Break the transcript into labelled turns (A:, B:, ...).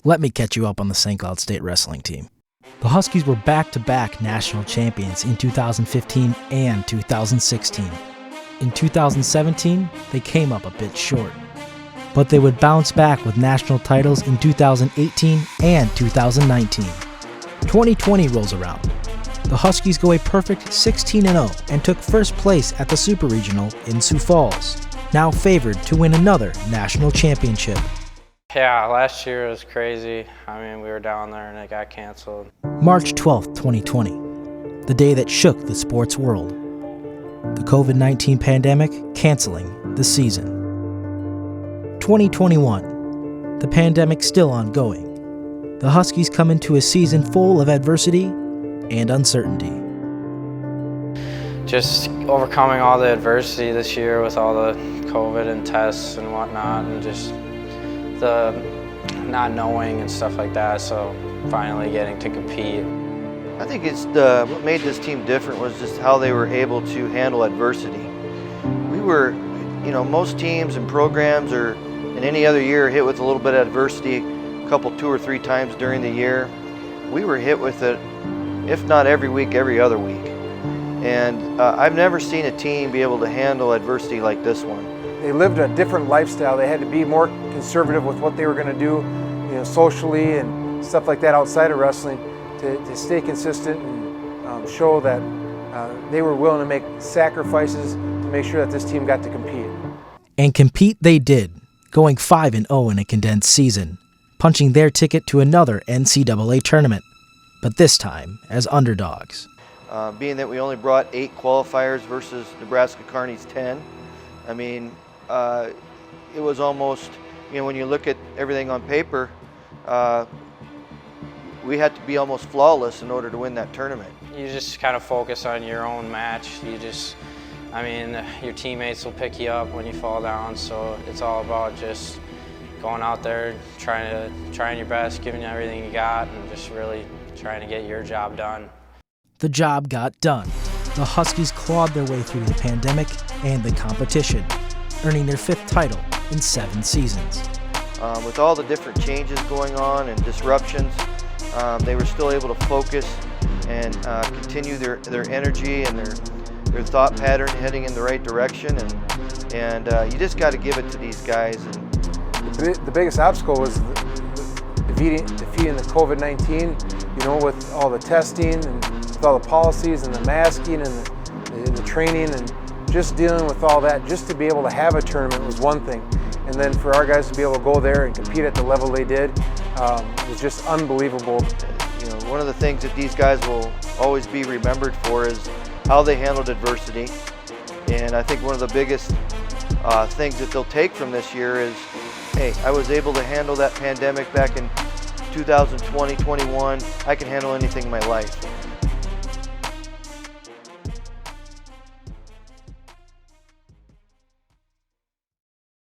A: Let me catch you up on the St. Cloud State wrestling team. The Huskies were back-to-back national champions in 2015 and 2016. In 2017, they came up a bit short, but they would bounce back with national titles in 2018 and 2019. 2020 rolls around. The Huskies go a perfect 16-0 and took first place at the Super Regional in Sioux Falls, now favored to win another national championship.
B: Yeah, last year was crazy. I mean, we were down there and it got canceled.
A: March 12th, 2020, the day that shook the sports world. The COVID-19 pandemic canceling the season. 2021, the pandemic still ongoing. The Huskies come into a season full of adversity and uncertainty.
B: Just overcoming all the adversity this year with all the COVID and tests and whatnot, and just the not knowing and stuff like that, so finally getting to compete.
C: I think what made this team different was just how they were able to handle adversity. We were, most teams and programs or in any other year hit with a little bit of adversity two or three times during the year. We were hit with it, if not every week, every other week. And I've never seen a team be able to handle adversity like this one.
D: They lived a different lifestyle. They had to be more conservative with what they were going to do, socially and stuff like that outside of wrestling to stay consistent and show that they were willing to make sacrifices to make sure that this team got to compete.
A: And compete they did, going 5-0 in a condensed season, punching their ticket to another NCAA tournament, but this time as underdogs.
C: Being that we only brought 8 qualifiers versus Nebraska Kearney's 10, I mean, it was almost, when you look at everything on paper, we had to be almost flawless in order to win that tournament.
B: You just kind of focus on your own match. Your teammates will pick you up when you fall down, so it's all about just going out there, trying your best, giving everything you got, and just really trying to get your job done.
A: The job got done. The Huskies clawed their way through the pandemic and the competition, earning their 5th title in 7 seasons.
C: With all the different changes going on and disruptions, they were still able to focus and continue their energy and their thought pattern heading in the right direction. And you just got to give it to these guys.
D: The biggest obstacle was defeating the COVID-19, with all the testing and with all the policies and the masking and the training and just dealing with all that. Just to be able to have a tournament was one thing. And then for our guys to be able to go there and compete at the level they did was just unbelievable.
C: One of the things that these guys will always be remembered for is how they handled adversity. And I think one of the biggest things that they'll take from this year is, hey, I was able to handle that pandemic back in 2020, 21. I can handle anything in my life.